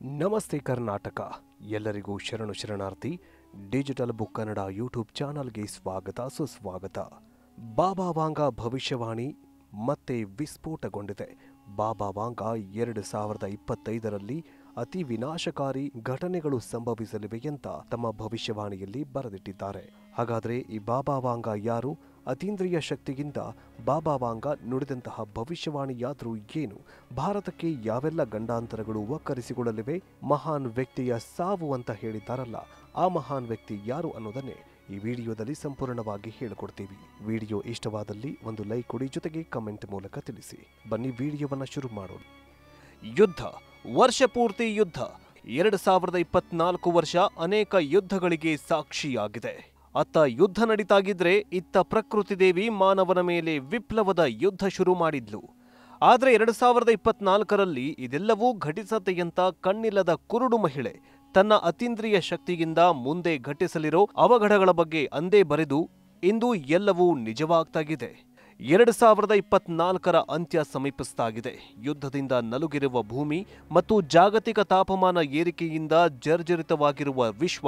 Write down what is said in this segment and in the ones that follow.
ನಮಸ್ತೆ ಕರ್ನಾಟಕ. ಎಲ್ಲರಿಗೂ ಶರಣು ಶರಣಾರ್ಥಿ. ಡಿಜಿಟಲ್ ಬುಕ್ ಕನ್ನಡ ಯೂಟ್ಯೂಬ್ ಚಾನಲ್ಗೆ ಸ್ವಾಗತ ಸುಸ್ವಾಗತ. ಬಾಬಾ ವಾಂಗ ಭವಿಷ್ಯವಾಣಿ ಮತ್ತೆ ವಿಸ್ಫೋಟಗೊಂಡಿದೆ. ಬಾಬಾ ವಾಂಗ 2025ರಲ್ಲಿ ಅತಿ ವಿನಾಶಕಾರಿ ಘಟನೆಗಳು ಸಂಭವಿಸಲಿವೆ ಅಂತ ತಮ್ಮ ಭವಿಷ್ಯವಾಣಿಯಲ್ಲಿ ಬರೆದಿಟ್ಟಿದ್ದಾರೆ. ಹಾಗಾದರೆ ಈ ಬಾಬಾ ವಾಂಗ ಯಾರು? ಅತೀಂದ್ರಿಯ ಶಕ್ತಿಗಿಂತ ಬಾಬಾ ವಾಂಗ ನುಡಿದಂತಹ ಭವಿಷ್ಯವಾಣಿಯಾದರೂ ಏನು? ಭಾರತಕ್ಕೆ ಯಾವೆಲ್ಲ ಗಂಡಾಂತರಗಳು ಒಕ್ಕರಿಸಿಕೊಳ್ಳಲಿವೆ? ಮಹಾನ್ ವ್ಯಕ್ತಿಯ ಸಾವು ಅಂತ ಹೇಳಿದ್ದಾರಲ್ಲ, ಆ ಮಹಾನ್ ವ್ಯಕ್ತಿ ಯಾರು ಅನ್ನೋದನ್ನೇ ಈ ವಿಡಿಯೋದಲ್ಲಿ ಸಂಪೂರ್ಣವಾಗಿ ಹೇಳಿಕೊಡ್ತೀವಿ. ವಿಡಿಯೋ ಇಷ್ಟವಾದಲ್ಲಿ ಒಂದು ಲೈಕ್ ಕೊಡಿ, ಜೊತೆಗೆ ಕಮೆಂಟ್ ಮೂಲಕ ತಿಳಿಸಿ. ಬನ್ನಿ ವಿಡಿಯೋವನ್ನ ಶುರು ಮಾಡೋಣ. ಯುದ್ಧ, ವರ್ಷ ಪೂರ್ತಿ ಯುದ್ಧ. 2024 ವರ್ಷ ಅನೇಕ ಯುದ್ಧಗಳಿಗೆ ಸಾಕ್ಷಿಯಾಗಿದೆ. ಅತ್ತ ಯುದ್ಧ ನಡೀತಾಗಿದ್ರೆ ಇತ್ತ ಪ್ರಕೃತಿ ದೇವಿ ಮಾನವನ ಮೇಲೆ ವಿಪ್ಲವದ ಯುದ್ಧ ಶುರು ಮಾಡಿದ್ಲು. ಆದರೆ 2024ರಲ್ಲಿ ಇದೆಲ್ಲವೂ ಘಟಿಸತೆಯಂತ ಕಣ್ಣಿಲ್ಲದ ಕುರುಡು ಮಹಿಳೆ ತನ್ನ ಅತೀಂದ್ರಿಯ ಶಕ್ತಿಯಿಂದ ಮುಂದೆ ಘಟಿಸಲಿರೋ ಅವಘಡಗಳ ಬಗ್ಗೆ ಅಂದೇ ಬರೆದು ಇಂದು ಎಲ್ಲವೂ ನಿಜವಾಗ್ತಾಗಿದೆ. 2024ರ ಅಂತ್ಯ ಸಮೀಪಿಸ್ತಾಗಿದೆ. ಯುದ್ಧದಿಂದ ನಲುಗಿರುವ ಭೂಮಿ ಮತ್ತು ಜಾಗತಿಕ ತಾಪಮಾನ ಏರಿಕೆಯಿಂದ ಜರ್ಜರಿತವಾಗಿರುವ ವಿಶ್ವ.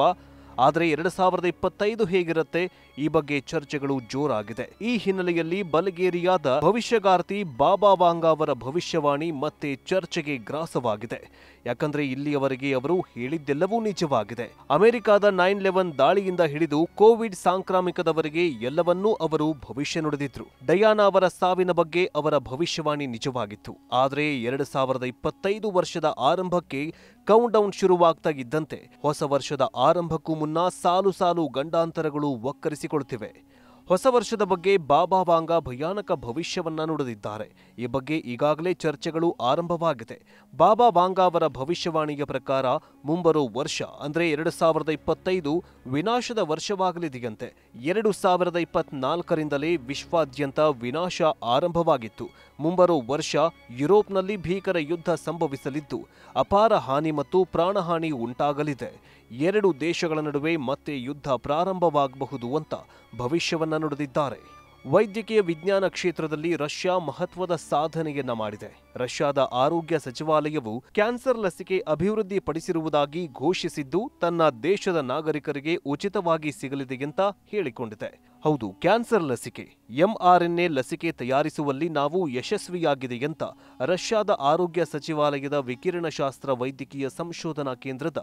ಆದರೆ 2025 ಹೇಗಿರುತ್ತೆ? ಈ ಬಗ್ಗೆ ಚರ್ಚೆಗಳು ಜೋರಾಗಿದೆ. ಈ ಹಿನ್ನೆಲೆಯಲ್ಲಿ ಬಲಗೇರಿಯಾದ ಭವಿಷ್ಯಗಾರ್ತಿ ಬಾಬಾ ವಾಂಗ ಅವರ ಭವಿಷ್ಯವಾಣಿ ಮತ್ತೆ ಚರ್ಚೆಗೆ ಗ್ರಾಸವಾಗಿದೆ. ಯಾಕಂದ್ರೆ ಇಲ್ಲಿಯವರೆಗೆ ಅವರು ಹೇಳಿದ್ದೆಲ್ಲವೂ ನಿಜವಾಗಿದೆ. ಅಮೆರಿಕದ 9/11 ದಾಳಿಯಿಂದ ಹಿಡಿದು ಕೋವಿಡ್ ಸಾಂಕ್ರಾಮಿಕದವರೆಗೆ ಎಲ್ಲವನ್ನೂ ಅವರು ಭವಿಷ್ಯ ನುಡಿದಿದ್ರು. ಡಯಾನಾ ಅವರ ಸಾವಿನ ಬಗ್ಗೆ ಅವರ ಭವಿಷ್ಯವಾಣಿ ನಿಜವಾಗಿತ್ತು. ಆದರೆ 2025 ವರ್ಷದ ಆರಂಭಕ್ಕೆ ಕೌಂಟ್ ಡೌನ್ ಶುರುವಾಗ್ತಾ ಇದ್ದಂತೆ ಹೊಸ ವರ್ಷದ ಆರಂಭಕ್ಕೂ ಮುನ್ನ ಸಾಲು ಸಾಲು ಗಂಡಾಂತರಗಳು ಒಕ್ಕರಿಸಿಕೊಳ್ತಿವೆ. ಹೊಸ ವರ್ಷದ ಬಗ್ಗೆ ಬಾಬಾ ವಾಂಗ ಭಯಾನಕ ಭವಿಷ್ಯವನ್ನ ನುಡಿದಿದ್ದಾರೆ. ಈ ಬಗ್ಗೆ ಈಗಾಗಲೇ ಚರ್ಚೆಗಳು ಆರಂಭವಾಗಿದೆ. ಬಾಬಾ ವಾಂಗ ಅವರ ಭವಿಷ್ಯವಾಣಿಯ ಪ್ರಕಾರ ಮುಂಬರೋ ವರ್ಷ ಅಂದ್ರೆ 2025 ವಿನಾಶದ ವರ್ಷವಾಗಲಿದೆಯಂತೆ. 2024ರಿಂದಲೇ ವಿಶ್ವಾದ್ಯಂತ ವಿನಾಶ ಆರಂಭವಾಗಿತ್ತು. ಮುಂಬರೋ ವರ್ಷ ಯುರೋಪ್ನಲ್ಲಿ ಭೀಕರ ಯುದ್ಧ ಸಂಭವಿಸಲಿದ್ದು ಅಪಾರ ಹಾನಿ ಮತ್ತು ಪ್ರಾಣಹಾನಿ ಉಂಟಾಗಲಿದೆ. ಎರಡು ದೇಶಗಳ ನಡುವೆ ಮತ್ತೆ ಯುದ್ಧ ಪ್ರಾರಂಭವಾಗಬಹುದು ಅಂತ ಭವಿಷ್ಯವನ್ನ ನುಡಿದಿದ್ದಾರೆ. ವೈದ್ಯಕೀಯ ವಿಜ್ಞಾನ ಕ್ಷೇತ್ರದಲ್ಲಿ ರಷ್ಯಾ ಮಹತ್ವದ ಸಾಧನೆಯನ್ನ ಮಾಡಿದೆ. ರಷ್ಯಾದ ಆರೋಗ್ಯ ಸಚಿವಾಲಯವು ಕ್ಯಾನ್ಸರ್ ಲಸಿಕೆ ಅಭಿವೃದ್ಧಿಪಡಿಸಿರುವುದಾಗಿ ಘೋಷಿಸಿದ್ದು ತನ್ನ ದೇಶದ ನಾಗರಿಕರಿಗೆ ಉಚಿತವಾಗಿ ಸಿಗಲಿದೆ ಅಂತ ಹೇಳಿಕೊಂಡಿದೆ. ಹೌದು, ಕ್ಯಾನ್ಸರ್ ಲಸಿಕೆ mRNA ಲಸಿಕೆ ತಯಾರಿಸುವಲ್ಲಿ ನಾವು ಯಶಸ್ವಿಯಾಗಿದೆ ಅಂತ ರಷ್ಯಾದ ಆರೋಗ್ಯ ಸಚಿವಾಲಯದ ವಿಕಿರಣಶಾಸ್ತ್ರ ವೈದ್ಯಕೀಯ ಸಂಶೋಧನಾ ಕೇಂದ್ರದ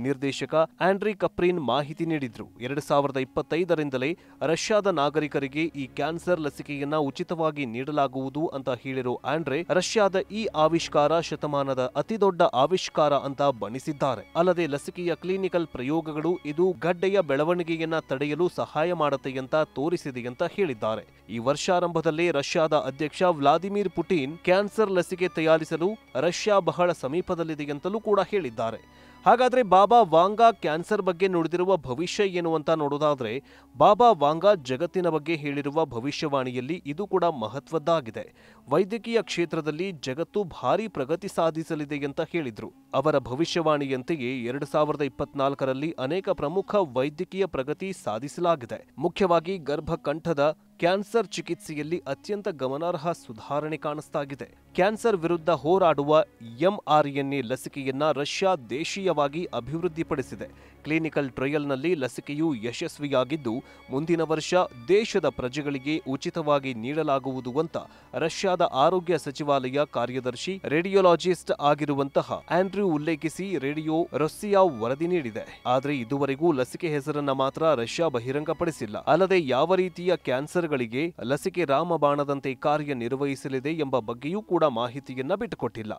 ನಿರ್ದೇಶಕ ಆಂಡ್ರಿ ಕಪ್ರಿನ್ ಮಾಹಿತಿ ನೀಡಿದ್ರು. 2025ರಿಂದಲೇ ರಷ್ಯಾದ ನಾಗರಿಕರಿಗೆ ಈ ಕ್ಯಾನ್ಸರ್ ಲಸಿಕೆಯನ್ನ ಉಚಿತವಾಗಿ ನೀಡಲಾಗುವುದು ಅಂತ ಹೇಳಿರೋ ಆಂಡ್ರೆ, ರಷ್ಯಾದ ಈ ಆವಿಷ್ಕಾರ ಶತಮಾನದ ಅತಿದೊಡ್ಡ ಆವಿಷ್ಕಾರ ಅಂತ ಬಣ್ಣಿಸಿದ್ದಾರೆ. ಅಲ್ಲದೆ ಲಸಿಕೆಯ ಕ್ಲಿನಿಕಲ್ ಪ್ರಯೋಗಗಳು ಇದು ಗಡ್ಡೆಯ ಬೆಳವಣಿಗೆಯನ್ನ ತಡೆಯಲು ಸಹಾಯ ಮಾಡುತ್ತೆ ಅಂತ ತೋರಿಸಿದೆ ಅಂತ ಹೇಳಿದ್ದಾರೆ. ಈ ವರ್ಷಾರಂಭದಲ್ಲೇ ರಷ್ಯಾದ ಅಧ್ಯಕ್ಷ ವ್ಲಾದಿಮಿರ್ ಪುಟಿನ್ ಕ್ಯಾನ್ಸರ್ ಲಸಿಕೆ ತಯಾರಿಸಲು ರಷ್ಯಾ ಬಹಳ ಸಮೀಪದಲ್ಲಿದೆ ಅಂತಲೂ ಕೂಡ ಹೇಳಿದ್ದಾರೆ. ಹಾಗಾದ್ರೆ ಬಾಬಾ ವಾಂಗ ಕ್ಯಾನ್ಸರ್ ಬಗ್ಗೆ ನುಡಿದಿರುವ ಭವಿಷ್ಯ ಏನು ಅಂತ ನೋಡೋದಾದ್ರೆ, ಬಾಬಾ ವಾಂಗ ಜಗತ್ತಿನ ಬಗ್ಗೆ ಹೇಳಿರುವ ಭವಿಷ್ಯವಾಣಿಯಲ್ಲಿ ಇದು ಕೂಡ ಮಹತ್ವದ್ದಾಗಿದೆ. ವೈದ್ಯಕೀಯ ಕ್ಷೇತ್ರದಲ್ಲಿ ಜಗತ್ತು ಭಾರಿ ಪ್ರಗತಿ ಸಾಧಿಸಲಿದೆ ಅಂತ ಹೇಳಿದ್ರು. ಅವರ ಭವಿಷ್ಯವಾಣಿಯಂತೆಯೇ 2024ರಲ್ಲಿ ಅನೇಕ ಪ್ರಮುಖ ವೈದ್ಯಕೀಯ ಪ್ರಗತಿ ಸಾಧಿಸಲಾಗಿದೆ. ಮುಖ್ಯವಾಗಿ ಗರ್ಭಕಂಠದ ಕ್ಯಾನ್ಸರ್ ಚಿಕಿತ್ಸೆಯಲ್ಲಿ ಅತ್ಯಂತ ಗಮನಾರ್ಹ ಸುಧಾರಣೆ ಕಾಣಿಸ್ತಾಗಿದೆ. ಕ್ಯಾನ್ಸರ್ ವಿರುದ್ಧ ಹೋರಾಡುವ mRNA ಲಸಿಕೆಯನ್ನ ರಷ್ಯಾ ದೇಶೀಯವಾಗಿ ಅಭಿವೃದ್ಧಿಪಡಿಸಿದೆ. ಕ್ಲಿನಿಕಲ್ ಟ್ರಯಲ್ನಲ್ಲಿ ಲಸಿಕೆಯು ಯಶಸ್ವಿಯಾಗಿದ್ದು ಮುಂದಿನ ವರ್ಷ ದೇಶದ ಪ್ರಜೆಗಳಿಗೆ ಉಚಿತವಾಗಿ ನೀಡಲಾಗುವುದು ಅಂತ ರಷ್ಯಾದ ಆರೋಗ್ಯ ಸಚಿವಾಲಯ ಕಾರ್ಯದರ್ಶಿ ರೇಡಿಯೋಲಾಜಿಸ್ಟ್ ಆಗಿರುವಂತಹ ಆಂಡ್ರ್ಯೂ ಉಲ್ಲೇಖಿಸಿ ರೇಡಿಯೋ ರೊಸ್ಸಿಯಾ ವರದಿ ನೀಡಿದೆ. ಆದರೆ ಇದುವರೆಗೂ ಲಸಿಕೆ ಹೆಸರನ್ನ ಮಾತ್ರ ರಷ್ಯಾ ಬಹಿರಂಗಪಡಿಸಿಲ್ಲ. ಅಲ್ಲದೆ ಯಾವ ರೀತಿಯ ಕ್ಯಾನ್ಸರ್ಗಳಿಗೆ ಲಸಿಕೆ ರಾಮಬಾಣದಂತೆ ಕಾರ್ಯನಿರ್ವಹಿಸಲಿದೆ ಎಂಬ ಬಗ್ಗೆಯೂ ಕೂಡ ಮಾಹಿತಿಯನ್ನ ಬಿಟ್ಟುಕೊಟ್ಟಿಲ್ಲ.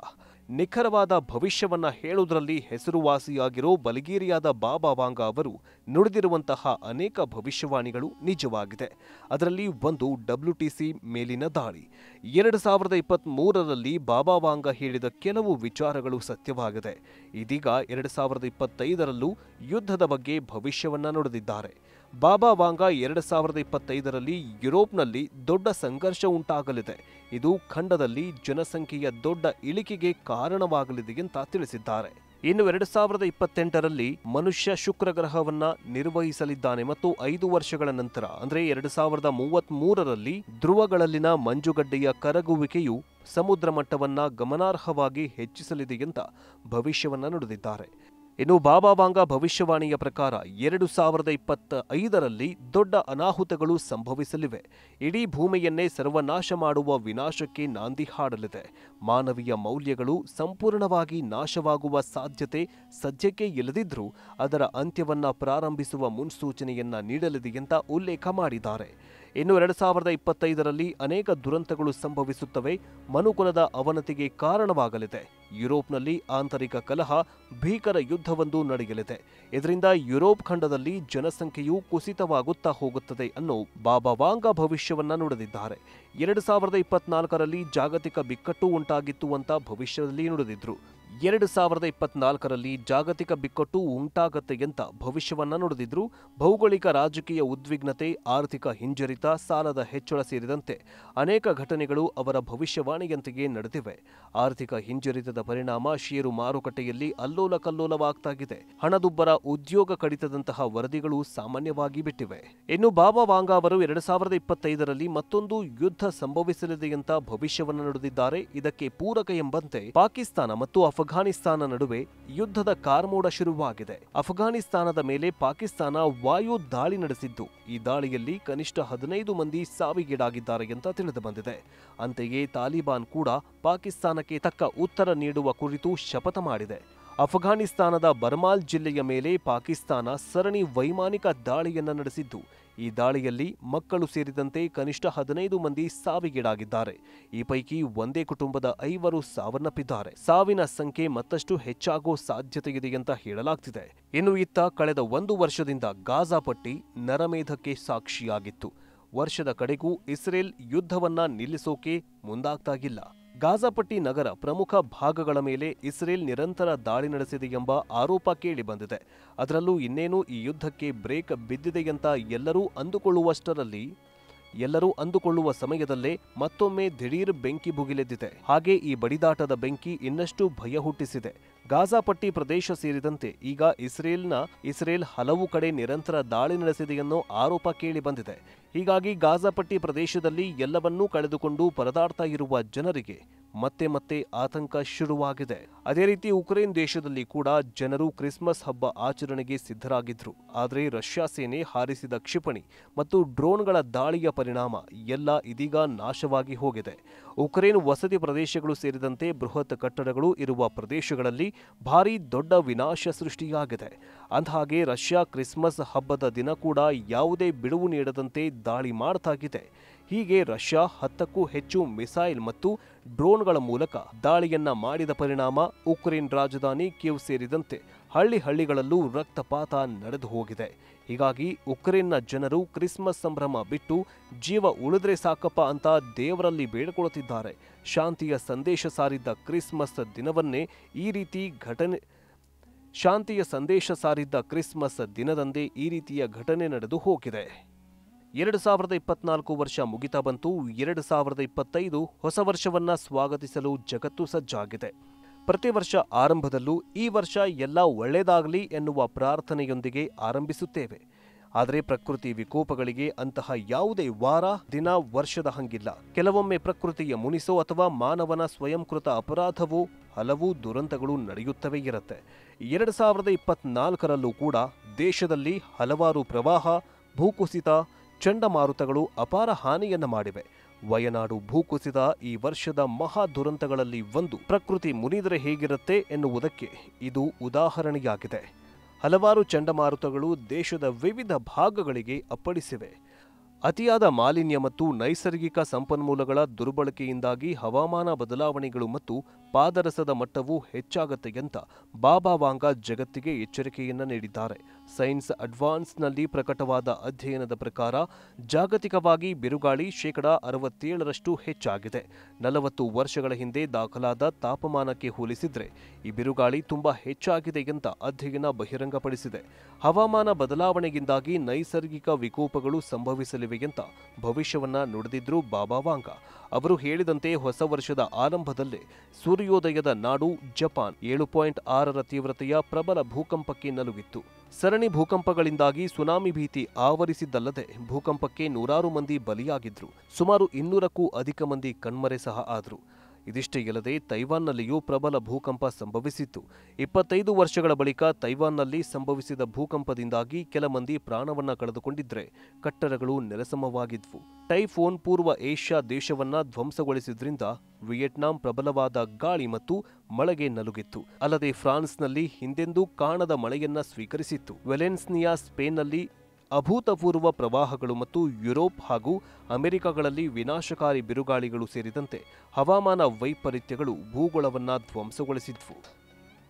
ನಿಖರವಾದ ಭವಿಷ್ಯವನ್ನ ಹೇಳುವುದರಲ್ಲಿ ಹೆಸರುವಾಸಿಯಾಗಿರೋ ಬಲಗೇರಿಯಾದ ಬಾಬಾ ವಾಂಗ ಅವರು ನುಡಿದಿರುವಂತಹ ಅನೇಕ ಭವಿಷ್ಯವಾಣಿಗಳು ನಿಜವಾಗಿದೆ. ಅದರಲ್ಲಿ ಒಂದು WTC ಮೇಲಿನ ದಾಳಿ. 2023ರಲ್ಲಿ ಬಾಬಾ ವಾಂಗ ಹೇಳಿದ ಕೆಲವು ವಿಚಾರಗಳು ಸತ್ಯವಾಗಿದೆ. ಇದೀಗ 2025ರಲ್ಲೂ ಯುದ್ಧದ ಬಗ್ಗೆ ಭವಿಷ್ಯವನ್ನ ನುಡಿದಿದ್ದಾರೆ. ಬಾಬಾ ವಾಂಗ 2025ರಲ್ಲಿ ಯುರೋಪ್ನಲ್ಲಿ ದೊಡ್ಡ ಸಂಘರ್ಷ ಉಂಟಾಗಲಿದೆ. ಇದು ಖಂಡದಲ್ಲಿ ಜನಸಂಖ್ಯೆಯ ದೊಡ್ಡ ಇಳಿಕೆಗೆ ಕಾರಣವಾಗಲಿದೆ ಅಂತ ತಿಳಿಸಿದ್ದಾರೆ. ಇನ್ನು 2028ರಲ್ಲಿ ಮನುಷ್ಯ ಶುಕ್ರ ಗ್ರಹವನ್ನ ನಿರ್ವಹಿಸಲಿದ್ದಾನೆ ಮತ್ತು 5 ವರ್ಷಗಳ ನಂತರ ಅಂದ್ರೆ 2033ರಲ್ಲಿ ಧ್ರುವಗಳಲ್ಲಿನ ಮಂಜುಗಡ್ಡೆಯ ಕರಗುವಿಕೆಯು ಸಮುದ್ರ ಮಟ್ಟವನ್ನ ಗಮನಾರ್ಹವಾಗಿ ಹೆಚ್ಚಿಸಲಿದೆ ಅಂತ ಭವಿಷ್ಯವನ್ನ ನುಡಿದಿದ್ದಾರೆ. ಇನ್ನು ಬಾಬಾ ವಾಂಗ ಭವಿಷ್ಯವಾಣಿಯ ಪ್ರಕಾರ 2025ರಲ್ಲಿ ದೊಡ್ಡ ಅನಾಹುತಗಳು ಸಂಭವಿಸಲಿವೆ. ಇಡೀ ಭೂಮಿಯನ್ನೇ ಸರ್ವನಾಶ ಮಾಡುವ ವಿನಾಶಕ್ಕೆ ನಾಂದಿ ಹಾಡಲಿದೆ. ಮಾನವೀಯ ಮೌಲ್ಯಗಳು ಸಂಪೂರ್ಣವಾಗಿ ನಾಶವಾಗುವ ಸಾಧ್ಯತೆ ಸದ್ಯಕ್ಕೆ ಇಲ್ಲದಿದ್ರೂ ಅದರ ಅಂತ್ಯವನ್ನ ಪ್ರಾರಂಭಿಸುವ ಮುನ್ಸೂಚನೆಯನ್ನ ನೀಡಲಿದೆ ಅಂತ ಉಲ್ಲೇಖ ಮಾಡಿದ್ದಾರೆ. ಇನ್ನು 2025ರಲ್ಲಿ ಅನೇಕ ದುರಂತಗಳು ಸಂಭವಿಸುತ್ತವೆ. ಮನುಕುಲದ ಅವನತಿಗೆ ಕಾರಣವಾಗಲಿದೆ. ಯುರೋಪ್ನಲ್ಲಿ ಆಂತರಿಕ ಕಲಹ, ಭೀಕರ ಯುದ್ಧವೊಂದು ನಡೆಯಲಿದೆ. ಇದರಿಂದ ಯುರೋಪ್ ಖಂಡದಲ್ಲಿ ಜನಸಂಖ್ಯೆಯು ಕುಸಿತವಾಗುತ್ತಾ ಹೋಗುತ್ತದೆ ಅನ್ನೋ ಬಾಬಾ ವಾಂಗ ಭವಿಷ್ಯವನ್ನ ನುಡಿದಿದ್ದಾರೆ. 2024ರಲ್ಲಿ ಜಾಗತಿಕ ಬಿಕ್ಕಟ್ಟು ಉಂಟಾಗಿತ್ತು ಅಂತ ಭವಿಷ್ಯದಲ್ಲಿ ನುಡಿದಿದ್ರು. 2024ರಲ್ಲಿ ಜಾಗತಿಕ ಬಿಕ್ಕಟ್ಟು ಉಂಟಾಗತ್ತೆ ಅಂತ ಭವಿಷ್ಯವನ್ನ ನುಡಿದಿದ್ರು. ಭೌಗೋಳಿಕ ರಾಜಕೀಯ ಉದ್ವಿಗ್ನತೆ, ಆರ್ಥಿಕ ಹಿಂಜರಿತ, ಸಾಲದ ಹೆಚ್ಚಳ ಸೇರಿದಂತೆ ಅನೇಕ ಘಟನೆಗಳು ಅವರ ಭವಿಷ್ಯವಾಣಿಯಂತೆಯೇ ನಡೆದಿವೆ. ಆರ್ಥಿಕ ಹಿಂಜರಿತದ ಪರಿಣಾಮ ಷೇರು ಮಾರುಕಟ್ಟೆಯಲ್ಲಿ ಅಲ್ಲೋಲ ಕಲ್ಲೋಲವಾಗ್ತಾಗಿದೆ. ಹಣದುಬ್ಬರ, ಉದ್ಯೋಗ ಕಡಿತದಂತಹ ವರದಿಗಳು ಸಾಮಾನ್ಯವಾಗಿ ಬಿಟ್ಟಿವೆ. ಇನ್ನು ಬಾಬಾ ವಾಂಗ ಅವರು 2025ರಲ್ಲಿ ಮತ್ತೊಂದು ಯುದ್ಧ ಸಂಭವಿಸಲಿದೆ ಅಂತ ಭವಿಷ್ಯವನ್ನು ನುಡಿದಿದ್ದಾರೆ. ಇದಕ್ಕೆ ಪೂರಕ ಎಂಬಂತೆ ಪಾಕಿಸ್ತಾನ ಮತ್ತು ಅಫಘಾನಿಸ್ತಾನ ನಡುವೆ ಯುದ್ಧದ ಕಾರ್ಮೋಡ ಶುರುವಾಗಿದೆ. ಅಫಘಾನಿಸ್ತಾನದ ಮೇಲೆ ಪಾಕಿಸ್ತಾನ ವಾಯು ದಾಳಿ ನಡೆಸಿದ್ದು, ಈ ದಾಳಿಯಲ್ಲಿ ಕನಿಷ್ಠ 15 ಮಂದಿ ಸಾವಿಗೀಡಾಗಿದ್ದಾರೆ ಅಂತ ತಿಳಿದು ಬಂದಿದೆ. ಅಂತೆಯೇ ತಾಲಿಬಾನ್ ಕೂಡ ಪಾಕಿಸ್ತಾನಕ್ಕೆ ತಕ್ಕ ಉತ್ತರ ನೀಡುವ ಕುರಿತು ಶಪಥ ಮಾಡಿದೆ. ಅಫಘಾನಿಸ್ತಾನದ ಬರ್ಮಾಲ್ ಜಿಲ್ಲೆಯ ಮೇಲೆ ಪಾಕಿಸ್ತಾನ ಸರಣಿ ವೈಮಾನಿಕ ದಾಳಿಯನ್ನು ನಡೆಸಿದ್ದು, ಈ ದಾಳಿಯಲ್ಲಿ ಮಕ್ಕಳು ಸೇರಿದಂತೆ ಕನಿಷ್ಠ 15 ಮಂದಿ ಸಾವಿಗೀಡಾಗಿದ್ದಾರೆ. ಈ ಪೈಕಿ ಒಂದೇ ಕುಟುಂಬದ 5 ಸಾವನ್ನಪ್ಪಿದ್ದಾರೆ. ಸಾವಿನ ಸಂಖ್ಯೆ ಮತ್ತಷ್ಟು ಹೆಚ್ಚಾಗೋ ಸಾಧ್ಯತೆಯಿದೆ ಅಂತ ಹೇಳಲಾಗ್ತಿದೆ. ಇನ್ನು ಇತ್ತ ಕಳೆದ 1 ವರ್ಷದಿಂದ ಗಾಜಾ ಪಟ್ಟಿ ನರಮೇಧಕ್ಕೆ ಸಾಕ್ಷಿಯಾಗಿತ್ತು. ವರ್ಷದ ಕಡೆಗೂ ಇಸ್ರೇಲ್ ಯುದ್ಧವನ್ನ ನಿಲ್ಲಿಸೋಕೆ ಮುಂದಾಗ್ತಾಗಿಲ್ಲ. ಗಾಜಾಪಟ್ಟಿ ನಗರ ಪ್ರಮುಖ ಭಾಗಗಳ ಮೇಲೆ ಇಸ್ರೇಲ್ ನಿರಂತರ ದಾಳಿ ನಡೆಸಿದೆ ಎಂಬ ಆರೋಪ ಕೇಳಿಬಂದಿದೆ. ಅದರಲ್ಲೂ ಇನ್ನೇನು ಈ ಯುದ್ಧಕ್ಕೆ ಬ್ರೇಕ್ ಬಿದ್ದಿದೆಯಂತ ಎಲ್ಲರೂ ಅಂದುಕೊಳ್ಳುವ ಸಮಯದಲ್ಲೇ ಮತ್ತೊಮ್ಮೆ ದಿಢೀರ್ ಬೆಂಕಿ ಭುಗಿಲೆದ್ದಿದೆ. ಹಾಗೆ ಈ ಬಡಿದಾಟದ ಬೆಂಕಿ ಇನ್ನಷ್ಟು ಭಯ ಹುಟ್ಟಿಸಿದೆ. ಗಾಜಾಪಟ್ಟಿ ಪ್ರದೇಶ ಸೇರಿದಂತೆ ಈಗ ಇಸ್ರೇಲ್ ಹಲವು ಕಡೆ ನಿರಂತರ ದಾಳಿ ನಡೆಸಿದೆ ಅನ್ನೋ ಆರೋಪ ಕೇಳಿ ಬಂದಿದೆ. ಹೀಗಾಗಿ ಗಾಜಾಪಟ್ಟಿ ಪ್ರದೇಶದಲ್ಲಿ ಎಲ್ಲವನ್ನೂ ಕಳೆದುಕೊಂಡು ಪರದಾಡ್ತಾ ಇರುವ ಜನರಿಗೆ ಮತ್ತೆ ಆತಂಕ ಶುರುವಾಗಿದೆ. ಅದೇ ರೀತಿ ಉಕ್ರೇನ್ ದೇಶದಲ್ಲಿ ಕೂಡ ಜನರು ಕ್ರಿಸ್ಮಸ್ ಹಬ್ಬ ಆಚರಣೆಗೆ ಸಿದ್ಧರಾಗಿದ್ರು. ಆದರೆ ರಷ್ಯಾ ಸೇನೆ ಹಾರಿಸಿದ ಕ್ಷಿಪಣಿ ಮತ್ತು ಡ್ರೋನ್ಗಳ ದಾಳಿಯ ಪರಿಣಾಮ ಎಲ್ಲ ಇದೀಗ ನಾಶವಾಗಿ ಹೋಗಿದೆ. ಉಕ್ರೇನ್ ವಸತಿ ಪ್ರದೇಶಗಳು ಸೇರಿದಂತೆ ಬೃಹತ್ ಕಟ್ಟಡಗಳು ಇರುವ ಪ್ರದೇಶಗಳಲ್ಲಿ ಭಾರೀ ದೊಡ್ಡ ವಿನಾಶ ಸೃಷ್ಟಿಯಾಗಿದೆ. ಅಂದಹಾಗೆ ರಷ್ಯಾ ಕ್ರಿಸ್ಮಸ್ ಹಬ್ಬದ ದಿನ ಕೂಡ ಯಾವುದೇ ಬಿಡುವು ನೀಡದಂತೆ ದಾಳಿ ಮಾಡ್ತಾಗಿದೆ. ಹೀಗೆ ರಷ್ಯಾ 10ಕ್ಕೂ ಹೆಚ್ಚು ಮಿಸೈಲ್ ಮತ್ತು ಡ್ರೋನ್ಗಳ ಮೂಲಕ ದಾಳಿಯನ್ನ ಮಾಡಿದ ಪರಿಣಾಮ ಉಕ್ರೇನ್ ರಾಜಧಾನಿ ಕೀವ್ ಸೇರಿದಂತೆ ಹಳ್ಳಿಗಳಲ್ಲೂ ರಕ್ತಪಾತ ನಡೆದು ಹೋಗಿದೆ. ಹೀಗಾಗಿ ಉಕ್ರೇನ್ನ ಜನರು ಕ್ರಿಸ್ಮಸ್ ಸಂಭ್ರಮ ಬಿಟ್ಟು ಜೀವ ಉಳಿದ್ರೆ ಸಾಕಪ್ಪ ಅಂತ ದೇವರಲ್ಲಿ ಬೇಡಿಕೊಳ್ಳುತ್ತಿದ್ದಾರೆ. ಶಾಂತಿಯ ಸಂದೇಶ ಸಾರಿದ್ದ ಕ್ರಿಸ್ಮಸ್ ದಿನವನ್ನೇ ಕ್ರಿಸ್ಮಸ್ ದಿನದಂದೇ ಈ ರೀತಿಯ ಘಟನೆ ನಡೆದು ಹೋಗಿದೆ. 2024 ವರ್ಷ ಮುಗಿತಾ ಬಂತು. 2025 ಹೊಸ ವರ್ಷವನ್ನ ಸ್ವಾಗತಿಸಲು ಜಗತ್ತು ಸಜ್ಜಾಗಿದೆ. ಪ್ರತಿ ವರ್ಷ ಆರಂಭದಲ್ಲೂ ಈ ವರ್ಷ ಎಲ್ಲ ಒಳ್ಳೆಯದಾಗಲಿ ಎನ್ನುವ ಪ್ರಾರ್ಥನೆಯೊಂದಿಗೆ ಆರಂಭಿಸುತ್ತೇವೆ. ಆದರೆ ಪ್ರಕೃತಿ ವಿಕೋಪಗಳಿಗೆ ಅಂತಹ ಯಾವುದೇ ವಾರ, ದಿನ, ವರ್ಷದ ಹಂಗಿಲ್ಲ. ಕೆಲವೊಮ್ಮೆ ಪ್ರಕೃತಿಯ ಮುನಿಸೋ ಅಥವಾ ಮಾನವನ ಸ್ವಯಂಕೃತ ಅಪರಾಧವೋ ಹಲವು ದುರಂತಗಳು ನಡೆಯುತ್ತವೇ ಇರುತ್ತೆ. 2024ರಲ್ಲೂ ಕೂಡ ದೇಶದಲ್ಲಿ ಹಲವಾರು ಪ್ರವಾಹ, ಭೂಕುಸಿತ, ಚಂಡಮಾರುತಗಳು ಅಪಾರ ಹಾನಿಯನ್ನ ಮಾಡಿವೆ. ವಯನಾಡು ಭೂಕುಸಿತ ಈ ವರ್ಷದ ಮಹಾ ದುರಂತಗಳಲ್ಲಿ ಒಂದು. ಪ್ರಕೃತಿ ಮುನಿದರೆ ಹೇಗಿರುತ್ತೆ ಎನ್ನುವುದಕ್ಕೆ ಇದು ಉದಾಹರಣೆಯಾಗಿದೆ. ಹಲವಾರು ಚಂಡಮಾರುತಗಳು ದೇಶದ ವಿವಿಧ ಭಾಗಗಳಿಗೆ ಅಪ್ಪಳಿಸಿವೆ. ಅತಿಯಾದ ಮಾಲಿನ್ಯ ಮತ್ತು ನೈಸರ್ಗಿಕ ಸಂಪನ್ಮೂಲಗಳ ದುರ್ಬಳಕೆಯಿಂದಾಗಿ ಹವಾಮಾನ ಬದಲಾವಣೆಗಳು ಮತ್ತು ಪಾದರಸದ ಮಟ್ಟವು ಹೆಚ್ಚಾಗತ್ತೆ ಅಂತ ಬಾಬಾ ವಾಂಗ ಜಗತ್ತಿಗೆ ಎಚ್ಚರಿಕೆಯನ್ನ ನೀಡಿದ್ದಾರೆ. ಸೈನ್ಸ್ ಅಡ್ವಾನ್ಸ್ನಲ್ಲಿ ಪ್ರಕಟವಾದ ಅಧ್ಯಯನದ ಪ್ರಕಾರ ಜಾಗತಿಕವಾಗಿ ಬಿರುಗಾಳಿ 67% ಹೆಚ್ಚಾಗಿದೆ. 40 ವರ್ಷಗಳ ಹಿಂದೆ ದಾಖಲಾದ ತಾಪಮಾನಕ್ಕೆ ಹೋಲಿಸಿದ್ರೆ ಈ ಬಿರುಗಾಳಿ ತುಂಬಾ ಹೆಚ್ಚಾಗಿದೆ ಅಂತ ಅಧ್ಯಯನ ಬಹಿರಂಗಪಡಿಸಿದೆ. ಹವಾಮಾನ ಬದಲಾವಣೆಯಿಂದಾಗಿ ನೈಸರ್ಗಿಕ ವಿಕೋಪಗಳು ಸಂಭವಿಸಲಿವೆ ಅಂತ ಭವಿಷ್ಯವನ್ನ ನುಡಿದಿದ್ರು ಬಾಬಾ ವಾಂಗ. ಅವರು ಹೇಳಿದಂತೆ ಹೊಸ ವರ್ಷದ ಆರಂಭದಲ್ಲೇ ಸೂರ್ಯೋದಯದ ನಾಡು ಜಪಾನ್ 7.6ರ ತೀವ್ರತೆಯ ಪ್ರಬಲ ಭೂಕಂಪಕ್ಕೆ ನಲುಗಿತ್ತು. ಸರಣಿ ಭೂಕಂಪಗಳಿಂದಾಗಿ ಸುನಾಮಿ ಭೀತಿ ಆವರಿಸಿದ್ದಲ್ಲದೆ ಭೂಕಂಪಕ್ಕೆ ನೂರಾರು ಮಂದಿ ಬಲಿಯಾಗಿದ್ರು. ಸುಮಾರು 200ಕ್ಕೂ ಅಧಿಕ ಮಂದಿ ಕಣ್ಮರೆ ಸಹ ಆದರು. ಇದಿಷ್ಟೇ ಅಲ್ಲದೆ ತೈವಾನ್ನಲ್ಲಿಯೂ ಪ್ರಬಲ ಭೂಕಂಪ ಸಂಭವಿಸಿತ್ತು. 25 ವರ್ಷಗಳ ಬಳಿಕ ತೈವಾನ್ನಲ್ಲಿ ಸಂಭವಿಸಿದ ಭೂಕಂಪದಿಂದಾಗಿ ಕೆಲ ಮಂದಿ ಪ್ರಾಣವನ್ನ ಕಳೆದುಕೊಂಡಿದ್ರೆ ಕಟ್ಟಡಗಳು ನೆಲಸಮವಾಗಿದ್ವು. ಟೈಫೋನ್ ಪೂರ್ವ ಏಷ್ಯಾ ದೇಶವನ್ನ ಧ್ವಂಸಗೊಳಿಸಿದ್ರಿಂದ ವಿಯೆಟ್ನಾಂ ಪ್ರಬಲವಾದ ಗಾಳಿ ಮತ್ತು ಮಳೆಗೆ ನಲುಗಿತ್ತು. ಅಲ್ಲದೆ ಫ್ರಾನ್ಸ್ನಲ್ಲಿ ಹಿಂದೆಂದೂ ಕಾಣದ ಮಳೆಯನ್ನ ಸ್ವೀಕರಿಸಿತ್ತು. ವೆಲೆನ್ಸಿಯಾ ಸ್ಪೇನ್ನಲ್ಲಿ ಅಭೂತಪೂರ್ವ ಪ್ರವಾಹಗಳು ಮತ್ತು ಯುರೋಪ್ ಹಾಗೂ ಅಮೆರಿಕಗಳಲ್ಲಿ ವಿನಾಶಕಾರಿ ಬಿರುಗಾಳಿಗಳು ಸೇರಿದಂತೆ ಹವಾಮಾನ ವೈಪರೀತ್ಯಗಳು ಭೂಗೋಳವನ್ನ ಧ್ವಂಸಗೊಳಿಸಿದ್ವು.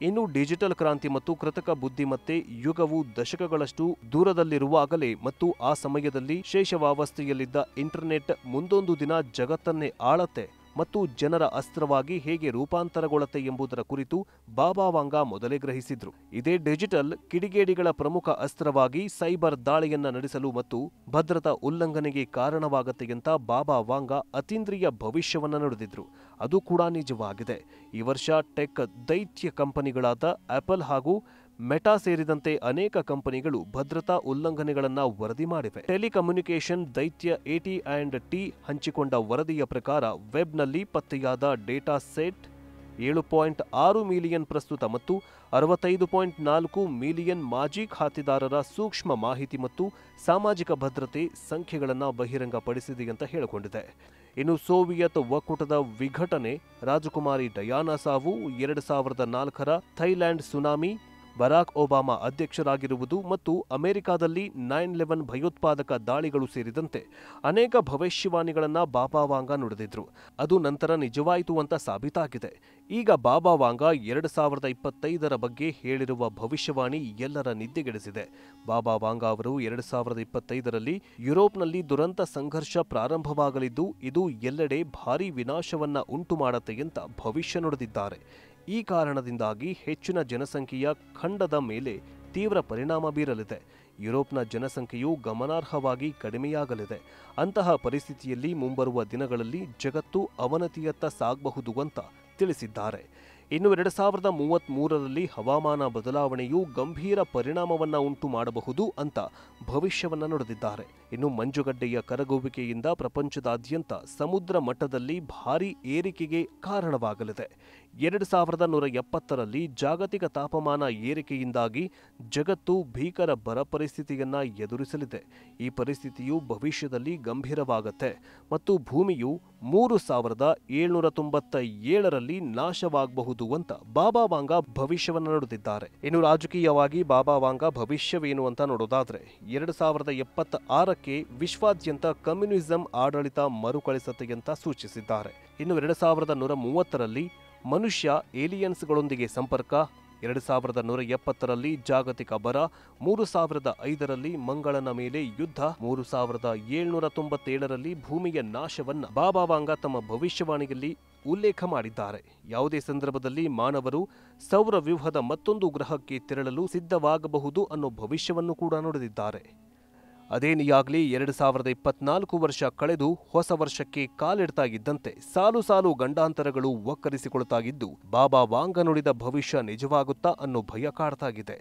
ಇನ್ನು ಡಿಜಿಟಲ್ ಕ್ರಾಂತಿ ಮತ್ತು ಕೃತಕ ಬುದ್ಧಿಮತ್ತೆ ಯುಗವು ದಶಕಗಳಷ್ಟು ದೂರದಲ್ಲಿರುವಾಗಲೇ ಮತ್ತು ಆ ಸಮಯದಲ್ಲಿ ಶೇಷವಾವಸ್ಥೆಯಲ್ಲಿದ್ದ ಇಂಟರ್ನೆಟ್ ಮುಂದೊಂದು ದಿನ ಜಗತ್ತನ್ನೇ ಆಳತ್ತೆ ಮತ್ತು ಜನರ ಅಸ್ತ್ರವಾಗಿ ಹೇಗೆ ರೂಪಾಂತರಗೊಳ್ಳುತ್ತೆ ಎಂಬುದರ ಕುರಿತು ಬಾಬಾ ವಾಂಗಾ ಮೊದಲೇ ಗ್ರಹಿಸಿದ್ರು. ಇದೇ ಡಿಜಿಟಲ್ ಕಿಡಿಗೇಡಿಗಳ ಪ್ರಮುಖ ಅಸ್ತ್ರವಾಗಿ ಸೈಬರ್ ದಾಳಿಯನ್ನ ನಡೆಸಲು ಮತ್ತು ಭದ್ರತಾ ಉಲ್ಲಂಘನೆಗೆ ಕಾರಣವಾಗತ್ತೆ ಅಂತ ಬಾಬಾ ವಾಂಗಾ ಅತೀಂದ್ರಿಯ ಭವಿಷ್ಯವನ್ನ ನುಡಿದಿದ್ರು. ಅದು ಕೂಡ ನಿಜವಾಗಿದೆ. ಈ ವರ್ಷ ಟೆಕ್ ದೈತ್ಯ ಕಂಪನಿಗಳಾದ ಆಪಲ್ ಹಾಗೂ ಮೆಟಾ ಸೇರಿದಂತೆ ಅನೇಕ ಕಂಪನಿಗಳು ಭದ್ರತಾ ಉಲ್ಲಂಘನೆಗಳನ್ನು ವರದಿ ಮಾಡಿವೆ. ಟೆಲಿಕಮ್ಯುನಿಕೇಷನ್ ದೈತ್ಯ AT&T ಹಂಚಿಕೊಂಡ ವರದಿಯ ಪ್ರಕಾರ ವೆಬ್ನಲ್ಲಿ ಪತ್ತೆಯಾದ ಡೇಟಾ ಸೆಟ್ 7.6 ಮಿಲಿಯನ್ ಪ್ರಸ್ತುತ ಮತ್ತು 65.4 ಮಿಲಿಯನ್ ಮಾಜಿ ಖಾತೆದಾರರ ಸೂಕ್ಷ್ಮ ಮಾಹಿತಿ ಮತ್ತು ಸಾಮಾಜಿಕ ಭದ್ರತೆ ಸಂಖ್ಯೆಗಳನ್ನು ಬಹಿರಂಗಪಡಿಸಿದೆ ಅಂತ ಹೇಳಿಕೊಂಡಿದೆ. ಇನ್ನು ಸೋವಿಯತ್ ಒಕ್ಕೂಟದ ವಿಘಟನೆ, ರಾಜಕುಮಾರಿ ಡಯಾನಾ ಸಾವು, 2004ರ ಥೈಲ್ಯಾಂಡ್ ಸುನಾಮಿ, ಬರಾಕ್ ಒಬಾಮಾ ಅಧ್ಯಕ್ಷರಾಗಿರುವುದು ಮತ್ತು ಅಮೆರಿಕಾದಲ್ಲಿ 9/11 ಭಯೋತ್ಪಾದಕ ದಾಳಿಗಳು ಸೇರಿದಂತೆ ಅನೇಕ ಭವಿಷ್ಯವಾಣಿಗಳನ್ನು ಬಾಬಾ ವಾಂಗಾ ನುಡಿದಿದ್ರು. ಅದು ನಂತರ ನಿಜವಾಯಿತು ಅಂತ ಸಾಬೀತಾಗಿದೆ. ಈಗ ಬಾಬಾ ವಾಂಗಾ 2025ರ ಬಗ್ಗೆ ಹೇಳಿರುವ ಭವಿಷ್ಯವಾಣಿ ಎಲ್ಲರ ನಿದ್ದೆಗೆಡಿಸಿದೆ. ಬಾಬಾ ವಾಂಗಾ ಅವರು 2025ರಲ್ಲಿ ಯುರೋಪ್ನಲ್ಲಿ ದುರಂತ ಸಂಘರ್ಷ ಪ್ರಾರಂಭವಾಗಲಿದ್ದು ಇದು ಎಲ್ಲೆಡೆ ಭಾರೀ ವಿನಾಶವನ್ನ ಉಂಟು ಮಾಡತ್ತೆ ಅಂತ ಭವಿಷ್ಯ ನುಡಿದಿದ್ದಾರೆ. ಈ ಕಾರಣದಿಂದಾಗಿ ಹೆಚ್ಚಿನ ಜನಸಂಖ್ಯೆಯ ಖಂಡದ ಮೇಲೆ ತೀವ್ರ ಪರಿಣಾಮ ಬೀರಲಿದೆ. ಯುರೋಪ್ನ ಜನಸಂಖ್ಯೆಯು ಗಮನಾರ್ಹವಾಗಿ ಕಡಿಮೆಯಾಗಲಿದೆ. ಅಂತಹ ಪರಿಸ್ಥಿತಿಯಲ್ಲಿ ಮುಂಬರುವ ದಿನಗಳಲ್ಲಿ ಜಗತ್ತು ಅವನತಿಯತ್ತ ಸಾಗಬಹುದು ಅಂತ ತಿಳಿಸಿದ್ದಾರೆ. ಇನ್ನು 2033ರಲ್ಲಿ ಹವಾಮಾನ ಬದಲಾವಣೆಯು ಗಂಭೀರ ಪರಿಣಾಮವನ್ನು ಉಂಟು ಮಾಡಬಹುದು ಅಂತ ಭವಿಷ್ಯವನ್ನು ನುಡಿದಿದ್ದಾರೆ. ಇನ್ನು ಮಂಜುಗಡ್ಡೆಯ ಕರಗುವಿಕೆಯಿಂದ ಪ್ರಪಂಚದಾದ್ಯಂತ ಸಮುದ್ರ ಮಟ್ಟದಲ್ಲಿ ಭಾರೀ ಏರಿಕೆಗೆ ಕಾರಣವಾಗಲಿದೆ. 2170ರಲ್ಲಿ ಜಾಗತಿಕ ತಾಪಮಾನ ಏರಿಕೆಯಿಂದಾಗಿ ಜಗತ್ತು ಭೀಕರ ಬರ ಪರಿಸ್ಥಿತಿಯನ್ನ ಎದುರಿಸಲಿದೆ. ಈ ಪರಿಸ್ಥಿತಿಯು ಭವಿಷ್ಯದಲ್ಲಿ ಗಂಭೀರವಾಗುತ್ತೆ ಮತ್ತು ಭೂಮಿಯು 3797ರಲ್ಲಿ ನಾಶವಾಗಬಹುದು ಅಂತ ಬಾಬಾ ವಾಂಗಾ ಭವಿಷ್ಯವನ್ನು ನುಡಿದಿದ್ದಾರೆ. ಇನ್ನು ರಾಜಕೀಯವಾಗಿ ಬಾಬಾ ವಾಂಗಾ ಭವಿಷ್ಯವೇನು ಅಂತ ನೋಡೋದಾದ್ರೆ 2076ಕ್ಕೆ ವಿಶ್ವಾದ್ಯಂತ ಕಮ್ಯುನಿಸಂ ಆಡಳಿತ ಮರುಕಳಿಸುತ್ತೆ ಅಂತ ಸೂಚಿಸಿದ್ದಾರೆ. ಇನ್ನು 2130ರಲ್ಲಿ ಮನುಷ್ಯ ಏಲಿಯನ್ಸ್ಗಳೊಂದಿಗೆ ಸಂಪರ್ಕ, 2170ರಲ್ಲಿ ಜಾಗತಿಕ ಬರ, 3005ರಲ್ಲಿ ಮಂಗಳನ ಮೇಲೆ ಯುದ್ಧ, 3797ರಲ್ಲಿ ಭೂಮಿಯ ನಾಶವನ್ನ ಬಾಬಾ ವಾಂಗಾ ತಮ್ಮ ಭವಿಷ್ಯವಾಣಿಯಲ್ಲಿ ಉಲ್ಲೇಖ ಮಾಡಿದ್ದಾರೆ. ಯಾವುದೇ ಸಂದರ್ಭದಲ್ಲಿ ಮಾನವರು ಸೌರವ್ಯೂಹದ ಮತ್ತೊಂದು ಗ್ರಹಕ್ಕೆ ತೆರಳಲು ಸಿದ್ಧವಾಗಬಹುದು ಅನ್ನೋ ಭವಿಷ್ಯವನ್ನು ಕೂಡ ನುಡಿದಿದ್ದಾರೆ. ಅದೇನಿಯಾಗಲಿ 2024 ವರ್ಷ ಕಳೆದು ಹೊಸ ವರ್ಷಕ್ಕೆ ಕಾಲಿಡ್ತಾ ಇದ್ದಂತೆ ಸಾಲು ಸಾಲು ಗಂಡಾಂತರಗಳು ಒಕ್ಕರಿಸಿಕೊಳ್ತಾ ಇದ್ದು ಬಾಬಾ ವಾಂಗಾ ನುಡಿದ ಭವಿಷ್ಯ ನಿಜವಾಗುತ್ತಾ ಅನ್ನೋ ಭಯ ಕಾಡ್ತಾಗಿದೆ.